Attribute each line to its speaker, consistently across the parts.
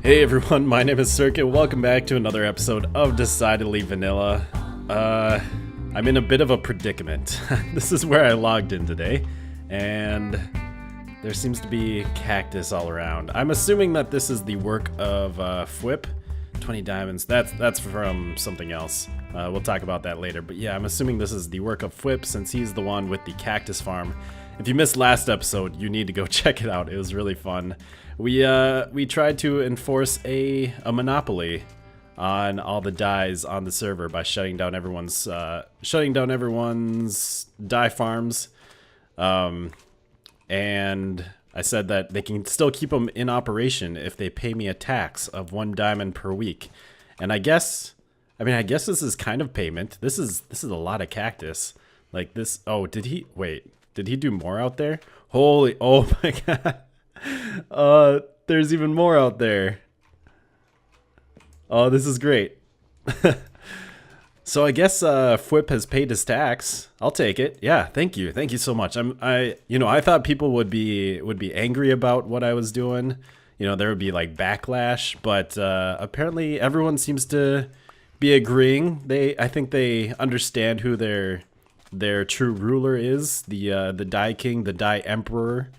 Speaker 1: Hey everyone, my name is theSirhc. Welcome back to another episode of Decidedly Vanilla. I'm in a bit of a predicament. This is where I logged in today, and there seems to be cactus all around. I'm assuming that this is the work of Fwip. 20 diamonds, that's from something else. We'll talk about that later, but yeah, I'm assuming this is the work of Fwip since he's the one with the cactus farm. If you missed last episode, you need to go check it out. It was really fun. We tried to enforce a monopoly on all the dyes on the server by shutting down everyone's dye farms, and I said that they can still keep them in operation if they pay me a tax of 1 diamond per week. And I guess this is kind of payment. This is a lot of cactus. Like this. Oh, did he do more out there? Holy, oh my god. There's even more out there. Oh, this is great. So I guess Fwip has paid his tax. I'll take it. Yeah, thank you so much. I thought people would be angry about what I was doing. You know, there would be like backlash, but apparently everyone seems to be agreeing. I think they understand who their true ruler is, the Dye King, the Dye Emperor.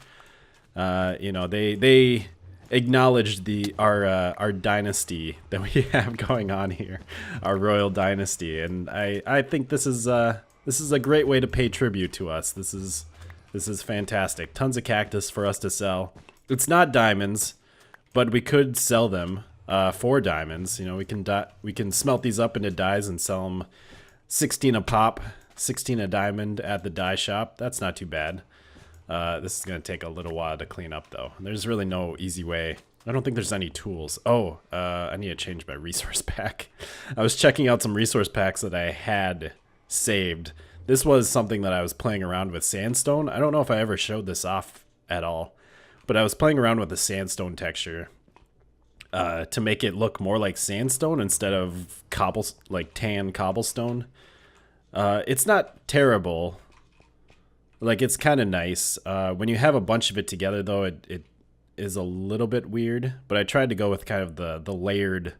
Speaker 1: They acknowledged our dynasty that we have going on here, our royal dynasty, and I think this is a great way to pay tribute to us. This is fantastic. Tons of cactus for us to sell. It's not diamonds, but we could sell them for diamonds. You know, we can smelt these up into dyes and sell them 16 a pop, 16 a diamond at the dye shop. That's not too bad. This is going to take a little while to clean up, though. There's really no easy way. I don't think there's any tools. Oh, I need to change my resource pack. I was checking out some resource packs that I had saved. This was something that I was playing around with sandstone. I don't know if I ever showed this off at all, but I was playing around with the sandstone texture to make it look more like sandstone instead of tan cobblestone. It's not terrible. Like, it's kind of nice. When you have a bunch of it together, though, it is a little bit weird. But I tried to go with kind of the layered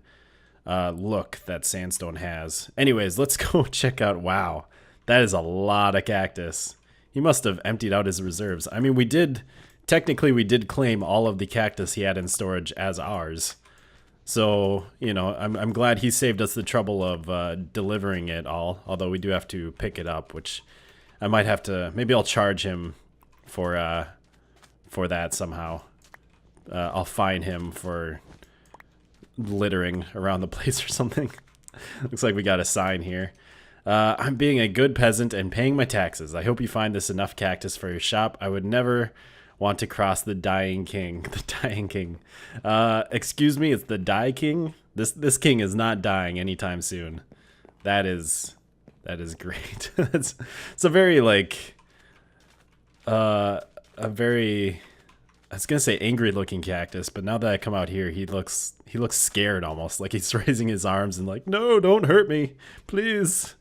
Speaker 1: look that sandstone has. Anyways, let's go check out. Wow, that is a lot of cactus. He must have emptied out his reserves. I mean, we did claim all of the cactus he had in storage as ours. So, you know, I'm glad he saved us the trouble of delivering it all. Although we do have to pick it up, which I might have to. Maybe I'll charge him for that somehow. I'll fine him for littering around the place or something. Looks like we got a sign here. I'm being a good peasant and paying my taxes. I hope you find this enough cactus for your shop. I would never want to cross the dying king. The dying king. Excuse me, it's the Dye King? This king is not dying anytime soon. That is great. It's a very I was gonna say angry looking cactus, but now that I come out here, he looks scared almost, like he's raising his arms and like, no, don't hurt me, please.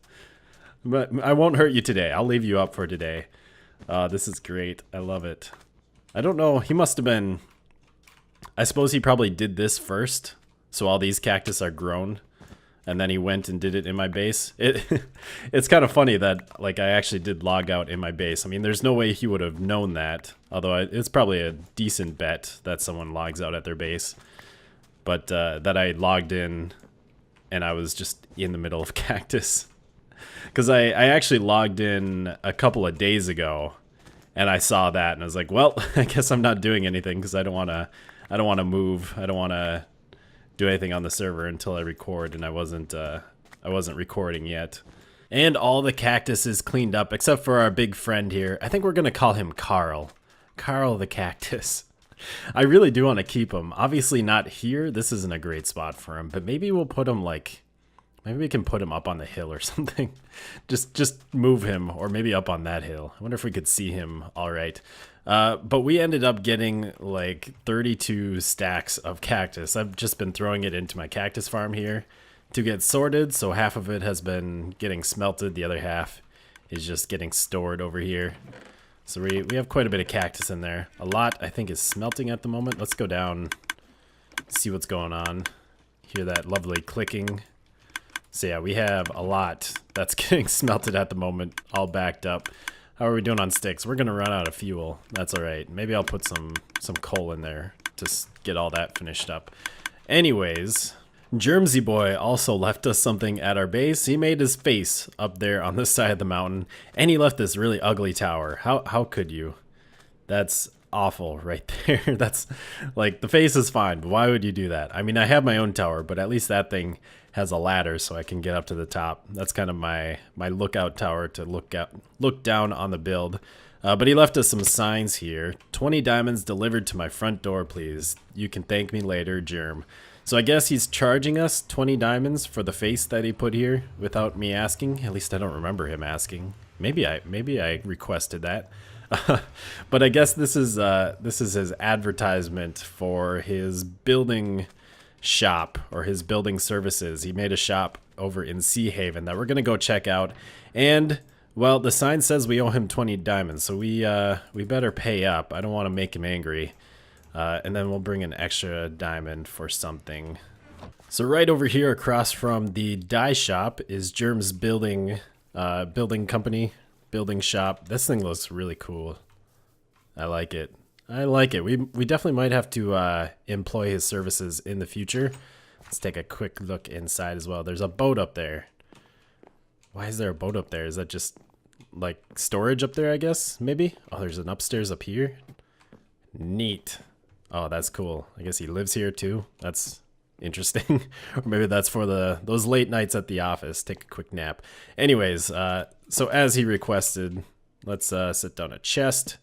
Speaker 1: But I won't hurt you today. I'll leave you up for today. This is great. I love it. I don't know. He must have been. I suppose he probably did this first, so all these cactus are grown. And then he went and did it in my base. It's kind of funny that like I actually did log out in my base. I mean, there's no way he would have known that. Although it's probably a decent bet that someone logs out at their base. But that I logged in and I was just in the middle of cactus. Because I actually logged in a couple of days ago and I saw that and I was like, well, I guess I'm not doing anything because I don't want to move. I don't want to do anything on the server until I record, and I wasn't recording yet. And all the cactus is cleaned up except for our big friend here. I think we're gonna call him Carl the cactus. I really do want to keep him. Obviously not here. This isn't a great spot for him, but maybe we'll put him maybe we can put him up on the hill or something. Just move him, or maybe up on that hill. I wonder if we could see him all right. But we ended up getting like 32 stacks of cactus. I've just been throwing it into my cactus farm here to get sorted. So half of it has been getting smelted. The other half is just getting stored over here. So we have quite a bit of cactus in there. A lot, I think, is smelting at the moment. Let's go down see what's going on. Hear that lovely clicking. So yeah, we have a lot that's getting smelted at the moment, all backed up. How are we doing on sticks? We're gonna run out of fuel. That's all right. Maybe I'll put some coal in there to get all that finished up. Anyways, Germsy Boy also left us something at our base. He made his face up there on this side of the mountain, and he left this really ugly tower. How could you? That's awful right there. That's like, the face is fine, but why would you do that? I mean, I have my own tower, but at least that thing has a ladder so I can get up to the top. That's kind of my lookout tower to look down on the build. But he left us some signs here. 20 diamonds delivered to my front door, please. You can thank me later, Germ. So I guess he's charging us 20 diamonds for the face that he put here without me asking. At least I don't remember him asking. Maybe I requested that. But I guess this is his advertisement for his building shop, or his building services. He made a shop over in Sea Haven that we're gonna go check out. And well, the sign says we owe him 20 diamonds, so we better pay up. I don't want to make him angry. And then we'll bring an extra diamond for something. So right over here across from the dye shop is Germ's building company, building shop. This thing looks really cool. I like it. I like it. We definitely might have to employ his services in the future. Let's take a quick look inside as well. There's a boat up there. Why is there a boat up there? Is that just like storage up there, I guess? Maybe? Oh, there's an upstairs up here. Neat. Oh, that's cool. I guess he lives here too. That's interesting. Or maybe that's for those late nights at the office. Take a quick nap. Anyways, so as he requested, let's sit down a chest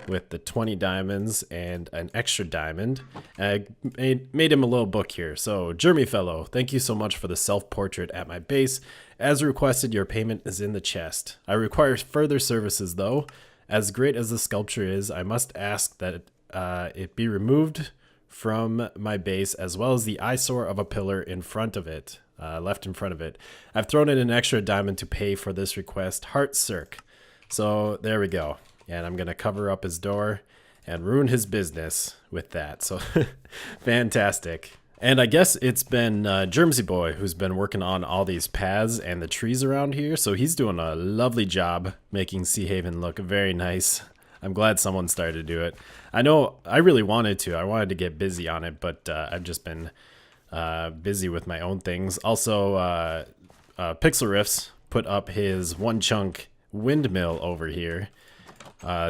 Speaker 1: with the 20 diamonds and an extra diamond. I made him a little book here. So, Jeremy Fellow, thank you so much for the self-portrait at my base. As requested, your payment is in the chest. I require further services though. As great as the sculpture is, I must ask that it be removed from my base, as well as the eyesore of a pillar in front of it, left in front of it. I've thrown in an extra diamond to pay for this request. theSirhc. So there we go. And I'm gonna cover up his door and ruin his business with that. So fantastic. And I guess it's been Germsy Boy who's been working on all these paths and the trees around here. So he's doing a lovely job making Sea Haven look very nice. I'm glad someone started to do it. I know I really wanted to. I wanted to get busy on it, but I've just been busy with my own things. Also, Pixel Riffs put up his one chunk windmill over here.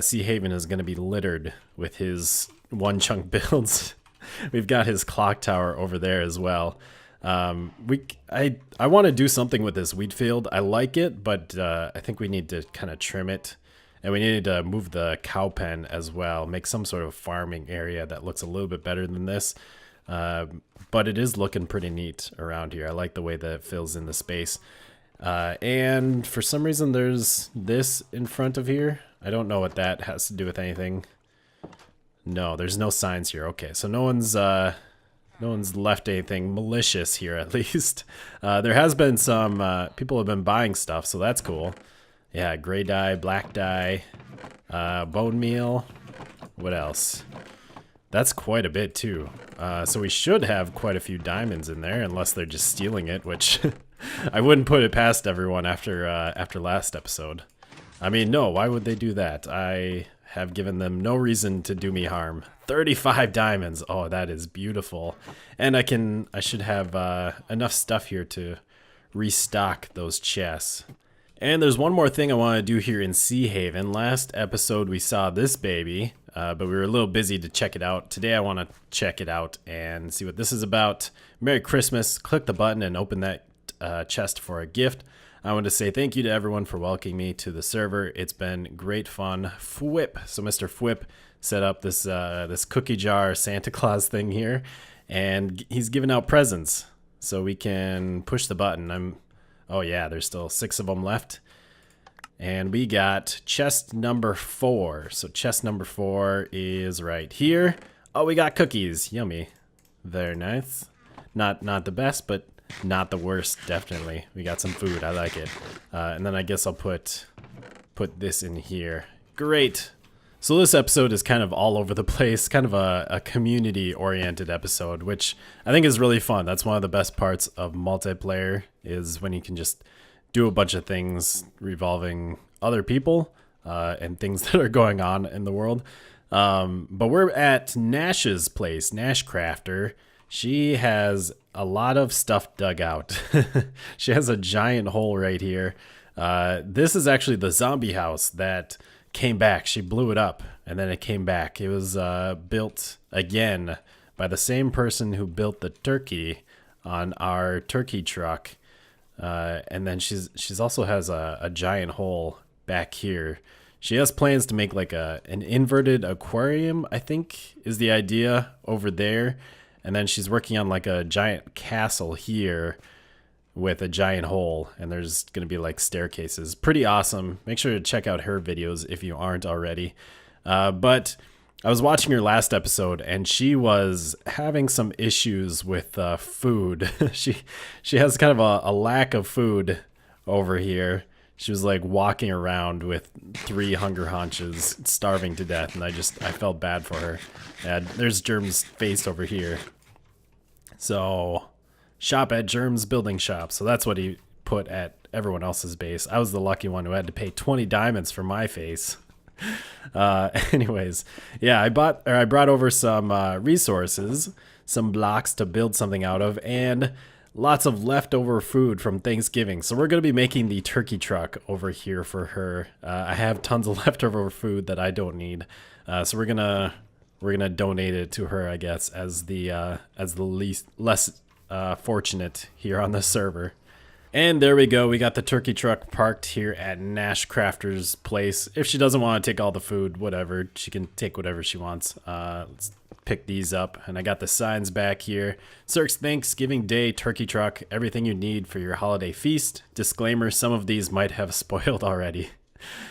Speaker 1: Sea Haven is going to be littered with his one chunk builds. We've got his clock tower over there as well. I want to do something with this wheat field. I like it, but I think we need to kind of trim it. And we need to move the cow pen as well, make some sort of farming area that looks a little bit better than this. But it is looking pretty neat around here. I like the way that it fills in the space. And for some reason there's this in front of here. I don't know what that has to do with anything. No, there's no signs here. Okay, so no one's left anything malicious here, at least. There has been some people have been buying stuff, so that's cool. Yeah, gray dye, black dye, bone meal. What else? That's quite a bit too. So we should have quite a few diamonds in there, unless they're just stealing it, which I wouldn't put it past everyone after last episode. I mean, no, why would they do that? I have given them no reason to do me harm. 35 diamonds. Oh, that is beautiful. And I should have enough stuff here to restock those chests. And there's one more thing I want to do here in Sea Haven. Last episode we saw this baby, but we were a little busy to check it out. Today I want to check it out and see what this is about. Merry Christmas. Click the button and open that chest for a gift. I want to say thank you to everyone for welcoming me to the server. It's been great fun. Fwip. So Mr. Fwip set up this this cookie jar Santa Claus thing here, and he's giving out presents. So we can push the button. Oh yeah, there's still 6 of them left. And we got chest number 4. So chest number 4 is right here. Oh, we got cookies. Yummy. Very nice. Not the best, but not the worst, definitely. We got some food. I like it. And then I guess I'll put this in here. Great. So this episode is kind of all over the place, kind of a community-oriented episode, which I think is really fun. That's one of the best parts of multiplayer, is when you can just do a bunch of things revolving other people and things that are going on in the world. But we're at Nash's place, Nashs Crafter. She has a lot of stuff dug out. She has a giant hole right here. This is actually the zombie house that came back. She blew it up and then it came back. It was built again by the same person who built the turkey on our turkey truck. And then she's also has a giant hole back here. She has plans to make like an inverted aquarium, I think is the idea, over there. And then she's working on like a giant castle here with a giant hole, and there's going to be like staircases. Pretty awesome. Make sure to check out her videos if you aren't already. But I was watching her last episode, and she was having some issues with food. She has kind of a lack of food over here. She was like walking around with 3 hunger haunches, starving to death, and I felt bad for her. There's Germ's face over here. So, shop at Germ's building shop. So that's what he put at everyone else's base. I was the lucky one who had to pay 20 diamonds for my face. Anyways, yeah, I brought over some resources, some blocks to build something out of, and lots of leftover food from Thanksgiving. So we're going to be making the turkey truck over here for her. I have tons of leftover food that I don't need. So we're gonna donate it to her, I guess, as the less fortunate here on the server. And there we go. We got the turkey truck parked here at Nashs Crafter's place. If she doesn't want to take all the food, whatever, she can take whatever she wants. Let's pick these up. And I got the signs back here. Sirhc's Thanksgiving Day turkey truck. Everything you need for your holiday feast. Disclaimer, some of these might have spoiled already.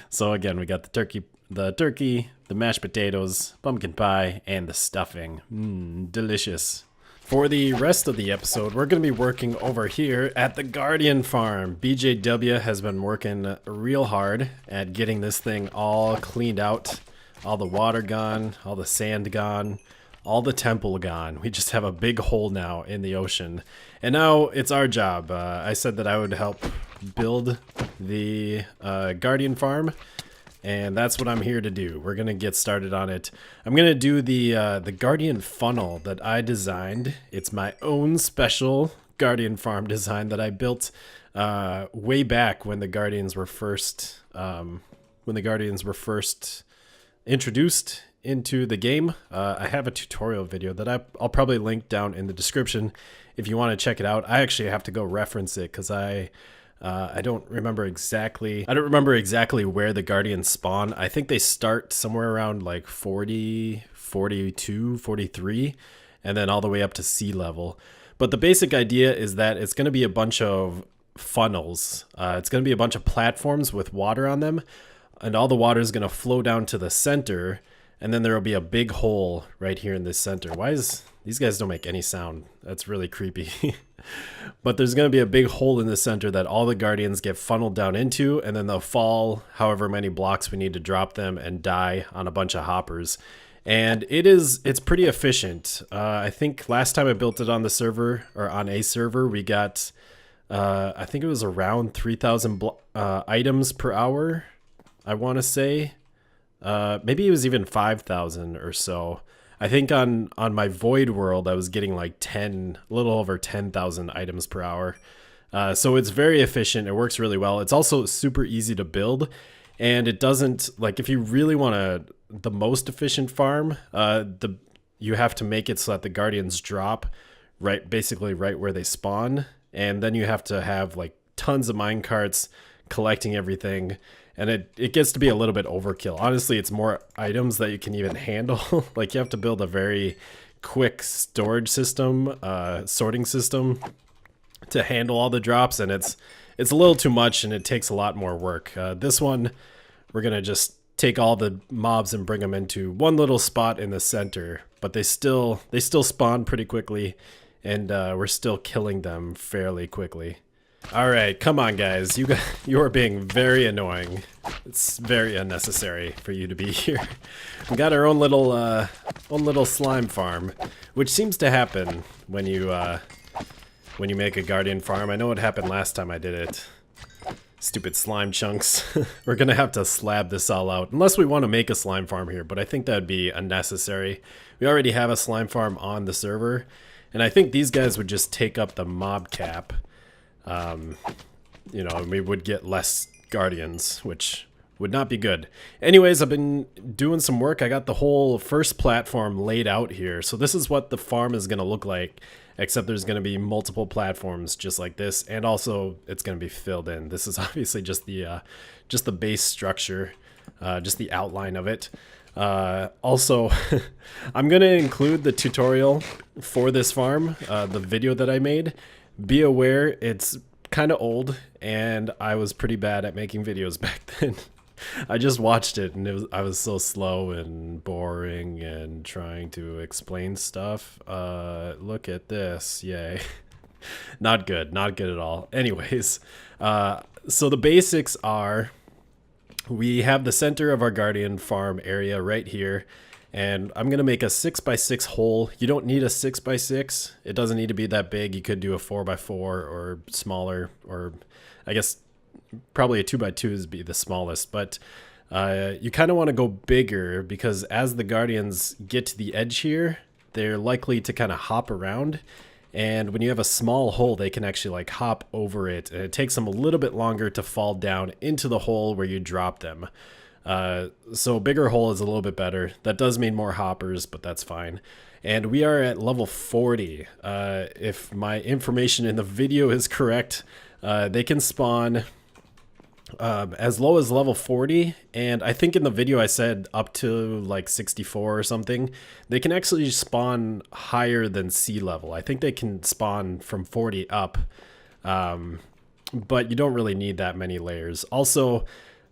Speaker 1: So again, we got the turkey, the mashed potatoes, pumpkin pie, and the stuffing. Delicious. For the rest of the episode, we're going to be working over here at the Guardian Farm. BJW has been working real hard at getting this thing all cleaned out. All the water gone, all the sand gone, all the temple gone. We just have a big hole now in the ocean. And now it's our job. I said that I would help build the Guardian Farm. And that's what I'm here to do. We're going to get started on it. I'm going to do the Guardian funnel that I designed. It's my own special Guardian Farm design that I built way back when the Guardians were first introduced into the game. I have a tutorial video that I'll probably link down in the description if you want to check it out. I actually have to go reference it because I don't remember exactly where the Guardians spawn. I think they start somewhere around like 40, 42, 43, and then all the way up to sea level. But the basic idea is that it's going to be a bunch of funnels. It's going to be a bunch of platforms with water on them, and all the water is going to flow down to the center, and then there will be a big hole right here in this center. These guys don't make any sound? That's really creepy. But there's going to be a big hole in the center that all the Guardians get funneled down into, and then they'll fall however many blocks we need to drop them and die on a bunch of hoppers. And it's pretty efficient. I think last time I built it on the server, or on a server, we got, I think it was around 3,000 items per hour, I want to say. Maybe it was even 5,000 or so. I think on my void world, I was getting like a little over 10,000 items per hour. So it's very efficient. It works really well. It's also super easy to build, and it doesn't, like, if you really want the most efficient farm, you have to make it so that the Guardians drop basically right where they spawn. And then you have to have like tons of mine carts collecting everything. And it gets to be a little bit overkill. Honestly, it's more items that you can even handle. Like, you have to build a very quick storage system, sorting system to handle all the drops, and it's a little too much, and it takes a lot more work. This one, we're gonna just take all the mobs and bring them into one little spot in the center, but they still spawn pretty quickly, and we're still killing them fairly quickly. All right, come on, guys. You are being very annoying. It's very unnecessary for you to be here. We got our own little slime farm, which seems to happen when you make a guardian farm. I know it happened last time I did it. Stupid slime chunks. We're gonna have to slab this all out, unless we want to make a slime farm here, but I think that'd be unnecessary. We already have a slime farm on the server, and I think these guys would just take up the mob cap. You know, and we would get less guardians, which would not be good. Anyways, I've been doing some work. I got the whole first platform laid out here. So this is what the farm is going to look like, except there's going to be multiple platforms just like this, and also it's going to be filled in. This is obviously just the base structure, just the outline of it. Also, I'm going to include the tutorial for this farm, the video that I made. Be aware, it's kind of old, and I was pretty bad at making videos back then. I just watched it, and I was so slow and boring and trying to explain stuff. Look at this, yay. Not good at all. Anyways, so the basics are, we have the center of our guardian farm area right here. And I'm going to make a 6x6 hole. You don't need a 6x6. It doesn't need to be that big. You could do a 4x4 or smaller, or I guess probably a 2x2 would be the smallest. But you kind of want to go bigger, because as the guardians get to the edge here, they're likely to kind of hop around. And when you have a small hole, they can actually like hop over it. And it takes them a little bit longer to fall down into the hole where you drop them. So a bigger hole is a little bit better. That does mean more hoppers, but that's fine. And we are at level 40. If my information in the video is correct, they can spawn as low as level 40. And I think in the video I said up to like 64 or something. They can actually spawn higher than sea level. I think they can spawn from 40 up, but you don't really need that many layers. Also,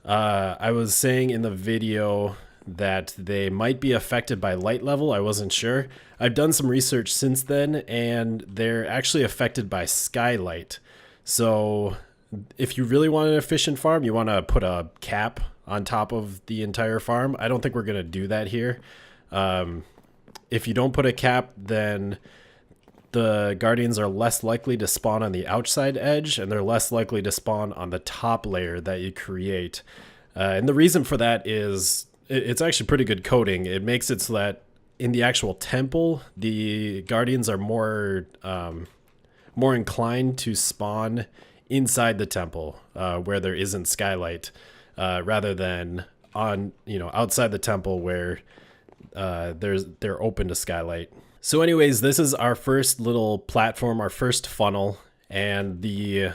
Speaker 1: I was saying in the video that they might be affected by light level. I wasn't sure. I've done some research since then, and they're actually affected by skylight. So if you really want an efficient farm, you want to put a cap on top of the entire farm. I don't think we're going to do that here. If you don't put a cap, then the guardians are less likely to spawn on the outside edge, and they're less likely to spawn on the top layer that you create. And the reason for that is it's actually pretty good coding. It makes it so that in the actual temple, the guardians are more inclined to spawn inside the temple, where there isn't skylight, rather than on outside the temple where they're open to skylight. So anyways, this is our first little platform, our first funnel, and the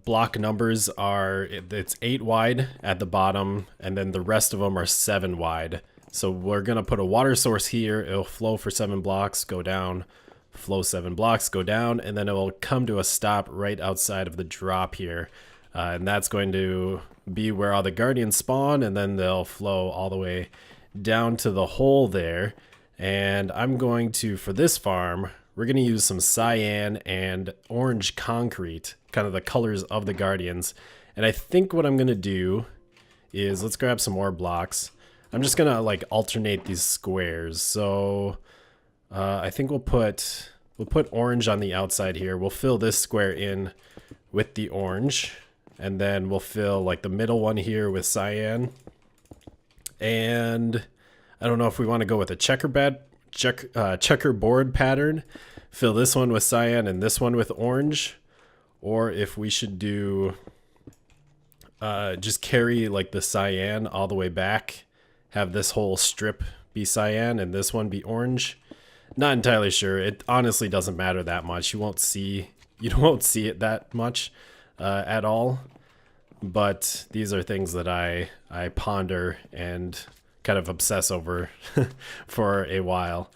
Speaker 1: block numbers are, it's 8 wide at the bottom, and then the rest of them are 7 wide. So we're gonna put a water source here. It'll flow for 7 blocks, go down, flow 7 blocks, go down, and then it will come to a stop right outside of the drop here. And that's going to be where all the guardians spawn, and then they'll flow all the way down to the hole there. And I'm going to, for this farm, we're going to use some cyan and orange concrete, kind of the colors of the guardians. And I think what I'm going to do is, let's grab some more blocks. I'm just going to like alternate these squares. So I think we'll put orange on the outside here. We'll fill this square in with the orange, and then we'll fill like the middle one here with cyan. And I don't know if we want to go with a checkerboard pattern, fill this one with cyan and this one with orange, or if we should do just carry like the cyan all the way back, have this whole strip be cyan and this one be orange. Not entirely sure. It honestly doesn't matter that much. You won't see it that much at all. But these are things that I ponder and kind of obsess over for a while.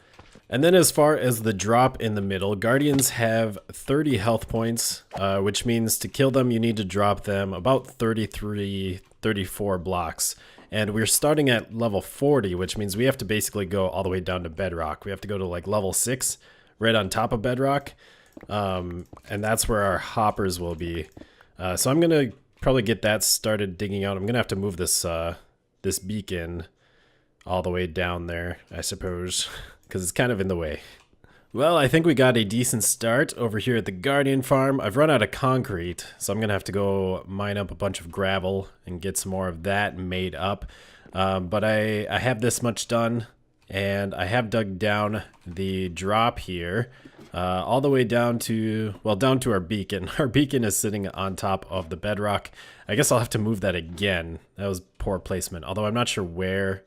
Speaker 1: And then as far as the drop in the middle, guardians have 30 health points, which means to kill them you need to drop them about 33, 34 blocks. And we're starting at level 40, which means we have to basically go all the way down to bedrock. We have to go to like level 6 right on top of bedrock. And that's where our hoppers will be. So I'm gonna probably get that started digging out. I'm gonna have to move this this beacon all the way down there, I suppose, because it's kind of in the way. Well, I think we got a decent start over here at the Guardian farm. I've run out of concrete, so I'm gonna have to go mine up a bunch of gravel and get some more of that made up. But I have this much done, and I have dug down the drop here, all the way down to, well, down to our beacon. Our beacon is sitting on top of the bedrock. I guess I'll have to move that again. That was poor placement, although I'm not sure where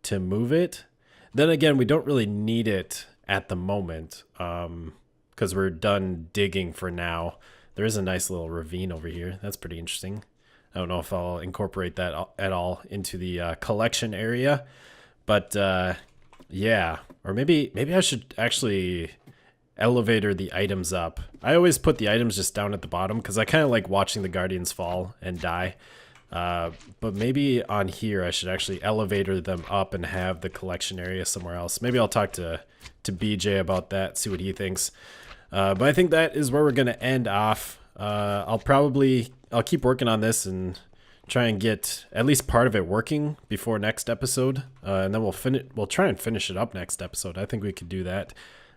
Speaker 1: to move it. Then again, we don't really need it at the moment, because we're done digging for now. There is a nice little ravine over here. That's pretty interesting. I don't know if I'll incorporate that at all into the collection area, but yeah. Or maybe I should actually elevator the items up. I always put the items just down at the bottom because I kind of like watching the Guardians fall and die. But maybe on here I should actually elevator them up and have the collection area somewhere else. Maybe I'll talk to BJ about that, see what he thinks. But I think that is where we're gonna end off. I'll keep working on this and try and get at least part of it working before next episode, and then we'll try and finish it up next episode. I think we could do that.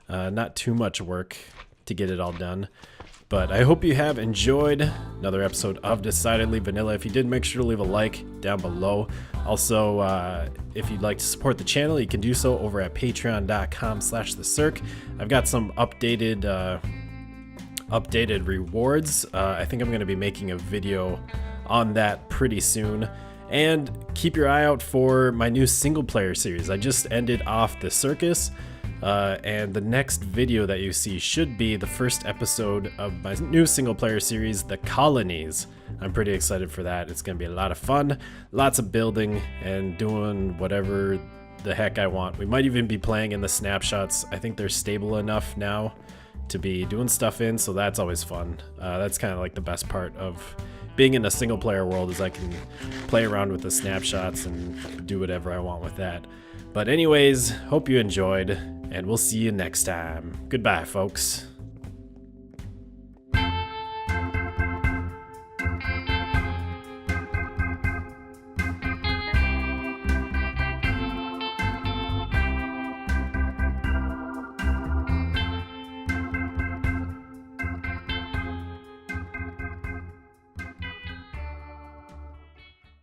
Speaker 1: Not too much work to get it all done. But I hope you have enjoyed another episode of Decidedly Vanilla. If you did, make sure to leave a like down below. Also, if you'd like to support the channel, you can do so over at patreon.com/theSirhc. I've got some updated rewards. I think I'm going to be making a video on that pretty soon. And keep your eye out for my new single player series. I just ended off the circus. And the next video that you see should be the first episode of my new single player series, The Colonies. I'm pretty excited for that. It's going to be a lot of fun, lots of building and doing whatever the heck I want. We might even be playing in the snapshots. I think they're stable enough now to be doing stuff in, so that's always fun. That's kind of like the best part of being in a single player world, is I can play around with the snapshots and do whatever I want with that. But anyways, hope you enjoyed, and we'll see you next time. Goodbye, folks.